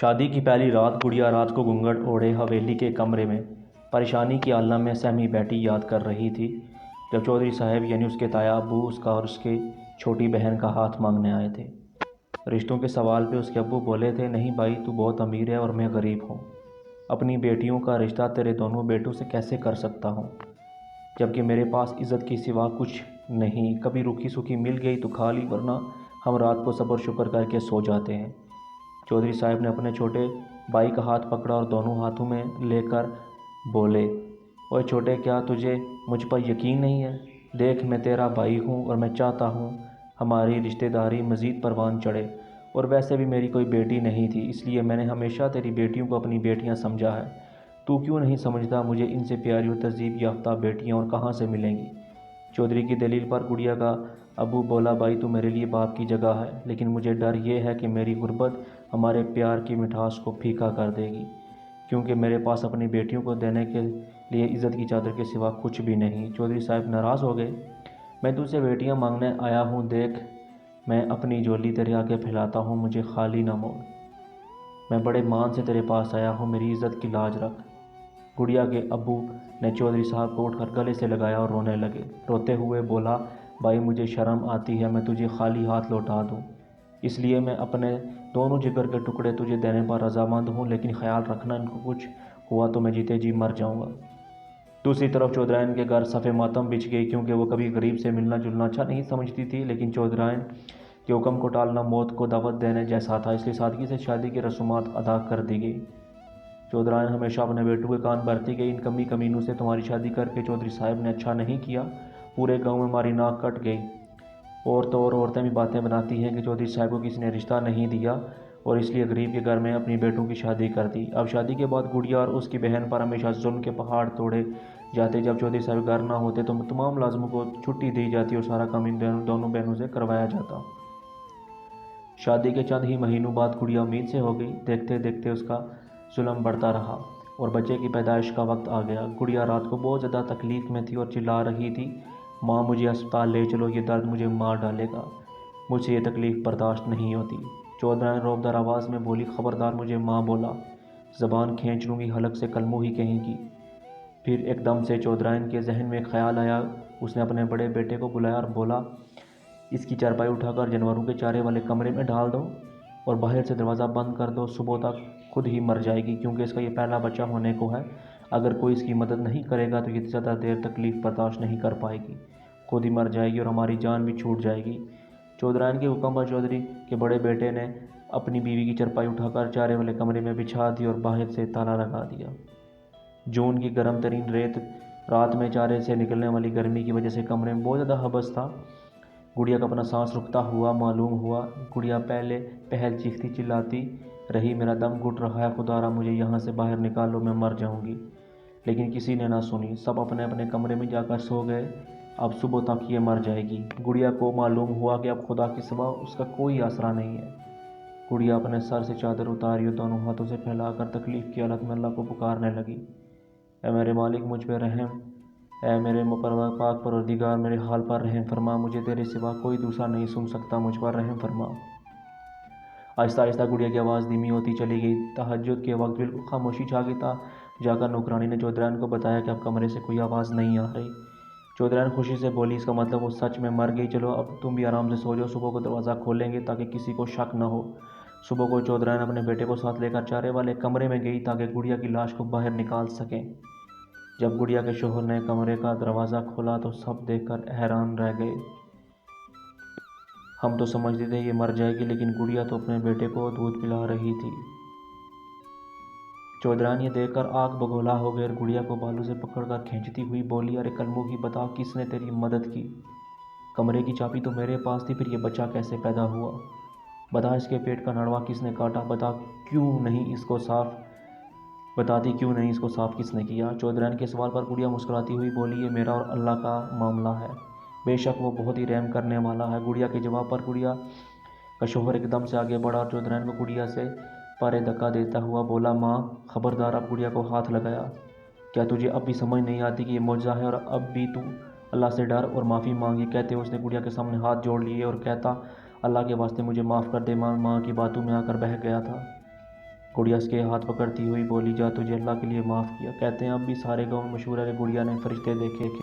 شادی کی پہلی رات گڑیا رات کو گھونگھٹ اوڑھے حویلی کے کمرے میں پریشانی کی عالم میں سہمی بیٹھی یاد کر رہی تھی جب چودھری صاحب یعنی اس کے تایا ابو اس کا اور اس کی چھوٹی بہن کا ہاتھ مانگنے آئے تھے۔ رشتوں کے سوال پہ اس کے ابو بولے تھے، نہیں بھائی، تو بہت امیر ہے اور میں غریب ہوں، اپنی بیٹیوں کا رشتہ تیرے دونوں بیٹوں سے کیسے کر سکتا ہوں، جبکہ میرے پاس عزت کے سوا کچھ نہیں، کبھی روکھی سوکھی مل گئی تو کھا لی، ورنہ ہم رات کو صبر شکر کر کے سو جاتے ہیں۔ چودھری صاحب نے اپنے چھوٹے بھائی کا ہاتھ پکڑا اور دونوں ہاتھوں میں لے کر بولے، اوئے چھوٹے، کیا تجھے مجھ پر یقین نہیں ہے؟ دیکھ، میں تیرا بھائی ہوں اور میں چاہتا ہوں ہماری رشتہ داری مزید پروان چڑھے، اور ویسے بھی میری کوئی بیٹی نہیں تھی، اس لیے میں نے ہمیشہ تیری بیٹیوں کو اپنی بیٹیاں سمجھا ہے۔ تو کیوں نہیں سمجھتا؟ مجھے ان سے پیاری اور تہذیب یافتہ بیٹیاں اور کہاں سے ملیں گی؟ چودھری کی دلیل پر گڑیا کا ابو بولا، بھائی تو میرے لیے باپ کی جگہ ہے، لیکن مجھے ڈر یہ ہے کہ میری غربت ہمارے پیار کی مٹھاس کو پھیکا کر دے گی، کیونکہ میرے پاس اپنی بیٹیوں کو دینے کے لیے عزت کی چادر کے سوا کچھ بھی نہیں۔ چودھری صاحب ناراض ہو گئے، میں تجھ سے بیٹیاں مانگنے آیا ہوں، دیکھ میں اپنی جھولی تیرے آگے پھیلاتا ہوں، مجھے خالی نہ موڑ، میں بڑے مان سے تیرے پاس آیا ہوں، میری عزت کی لاج رکھ۔ گڑیا کے ابو نے چودھری صاحب کو اٹھ کر گلے سے لگایا اور رونے لگے۔ روتے ہوئے بولا، بھائی مجھے شرم آتی ہے میں تجھے خالی ہاتھ لوٹا دوں، اس لیے میں اپنے دونوں جگر کے ٹکڑے تجھے دینے پر رضامند ہوں، لیکن خیال رکھنا ان کو کچھ ہوا تو میں جیتے جی مر جاؤں گا۔ دوسری طرف چودھرائن کے گھر صف ماتم بچھ گئی، کیونکہ وہ کبھی غریب سے ملنا جلنا اچھا نہیں سمجھتی تھی، لیکن چودھرائن کے حکم کو ٹالنا موت کو دعوت دینے جیسا تھا، اس لیے سادگی سے شادی کی رسومات ادا کر دی گئی۔ چودھرائن ہمیشہ اپنے بیٹوں کے کان بھرتی گئی، ان کمی کمینوں سے تمہاری شادی کر کے چودھری صاحب نے اچھا نہیں کیا، پورے گاؤں میں ہماری ناک کٹ گئی، اور تو اور عورتیں بھی باتیں بناتی ہیں کہ چودھری صاحب کو کسی نے رشتہ نہیں دیا اور اس لیے غریب کے گھر میں اپنی بیٹوں کی شادی کر دی۔ اب شادی کے بعد گڑیا اور اس کی بہن پر ہمیشہ ظلم کے پہاڑ توڑے جاتے، جب چودھری صاحب گھر نہ ہوتے تو تمام ملازموں کو چھٹی دی جاتی اور سارا کام ان دونوں بہنوں سے کروایا جاتا۔ شادی کے چند ہی مہینوں بعد گڑیا امید سے ہو گئی، دیکھتے دیکھتے اس کا ظلم بڑھتا رہا اور بچے کی پیدائش کا وقت آ گیا۔ گڑیا رات کو بہت زیادہ تکلیف میں تھی اور چلا رہی تھی، ماں مجھے اسپتال لے چلو، یہ درد مجھے مار ڈالے گا، مجھ سے یہ تکلیف برداشت نہیں ہوتی۔ چودھرائن روبدار آواز میں بولی، خبردار مجھے ماں بولا، زبان کھینچ لوں گی، حلق سے کلموں ہی کہیں گی۔ پھر ایک دم سے چودھرائن کے ذہن میں ایک خیال آیا، اس نے اپنے بڑے بیٹے کو بلایا اور بولا، اس کی چارپائی اٹھا کر جانوروں کے چارے والے کمرے میں ڈال دو اور باہر سے دروازہ بند کر دو، صبح تک خود ہی مر جائے گی، کیونکہ اس کا یہ پہلا بچہ ہونے کو ہے، اگر کوئی اس کی مدد نہیں کرے گا تو یہ زیادہ دیر تکلیف برداشت نہیں کر پائے گی، خود ہی مر جائے گی اور ہماری جان بھی چھوٹ جائے گی۔ چودھرائن کے حکم پر چودھری کے بڑے بیٹے نے اپنی بیوی کی چارپائی اٹھا کر چارے والے کمرے میں بچھا دی اور باہر سے تالا لگا دیا۔ جون کی گرم ترین رات میں چارے سے نکلنے والی گرمی کی وجہ سے کمرے میں بہت زیادہ حبس تھا۔ گڑیا کا اپنا سانس رکتا ہوا معلوم ہوا۔ گڑیا پہل چیختی چلاتی رہی، میرا دم گھٹ رہا ہے، خدا را مجھے یہاں سے باہر نکالو، میں مر جاؤں گی۔ لیکن کسی نے نہ سنی، سب اپنے اپنے کمرے میں جا کر سو گئے، اب صبح تک یہ مر جائے گی۔ گڑیا کو معلوم ہوا کہ اب خدا کے سوا اس کا کوئی آسرا نہیں ہے۔ گڑیا اپنے سر سے چادر اتاری اور دونوں ہاتھوں سے پھیلا کر تکلیف کی حالت میں اللہ کو پکارنے لگی، اے میرے مالک مجھ پہ رحم، اے میرے پاک پروردگار میرے حال پر رحم فرما، مجھے تیرے سوا کوئی دوسرا نہیں سن سکتا، مجھ پر رحم فرما۔ آہستہ آہستہ گڑیا کی آواز دھیمی ہوتی چلی گئی۔ تہجد کے وقت بالکل خاموشی چھا گئی تھا۔ جا کر نوکرانی نے چودھرائن کو بتایا کہ اب کمرے سے کوئی آواز نہیں آ رہی۔ چودھرائن خوشی سے بولی، اس کا مطلب وہ سچ میں مر گئی، چلو اب تم بھی آرام سے سو جاؤ، صبح کو دروازہ کھولیں گے تاکہ کسی کو شک نہ ہو۔ صبح کو چودھرائن اپنے بیٹے کو ساتھ لے کر چارے والے کمرے میں گئی تاکہ گڑیا کی لاش کو باہر نکال سکیں۔ جب گڑیا کے شوہر نے کمرے کا دروازہ کھولا تو سب دیکھ کر حیران رہ گئے۔ ہم تو سمجھتے تھے یہ مر جائے گی، لیکن گڑیا تو اپنے بیٹے کو دودھ پلا رہی تھی۔ چودھرائن یہ دیکھ کر آگ بگولا ہو گئے اور گڑیا کو بالوں سے پکڑ کر کھینچتی ہوئی بولی، ارے کلموں کی، بتا کس نے تیری مدد کی؟ کمرے کی چابی تو میرے پاس تھی، پھر یہ بچہ کیسے پیدا ہوا؟ بتا اس کے پیٹ کا نڑوا کس نے کاٹا؟ بتاتی کیوں نہیں اس کو صاف کس نے کیا؟ چودھرائن کے سوال پر گڑیا مسکراتی ہوئی بولی، یہ میرا اور اللہ کا معاملہ ہے، بے شک وہ بہت ہی رحم کرنے والا ہے۔ گڑیا کے جواب پر گڑیا کا شوہر ایک دم سے آگے بڑھا اور چودھرائن کو گڑیا سے پارے دھکا دیتا ہوا بولا، ماں خبردار، اب گڑیا کو ہاتھ لگایا، کیا تجھے اب بھی سمجھ نہیں آتی کہ یہ معجزہ ہے اور اب بھی تو اللہ سے ڈر اور معافی مانگ؟ یہ کہتے ہوئے اس نے گڑیا کے سامنے ہاتھ جوڑ لیے اور کہتا، اللہ کے واسطے مجھے معاف کر دے، ماں کی باتوں میں آ کر بہک گیا تھا۔ گڑیا اس کے ہاتھ پکڑتی ہوئی بولی، جا، تجھے اللہ کے لیے معاف کیا۔ کہتے ہیں اب بھی سارے گاؤں میں مشہور ہے کہ گڑیا نے فرشتے دیکھے۔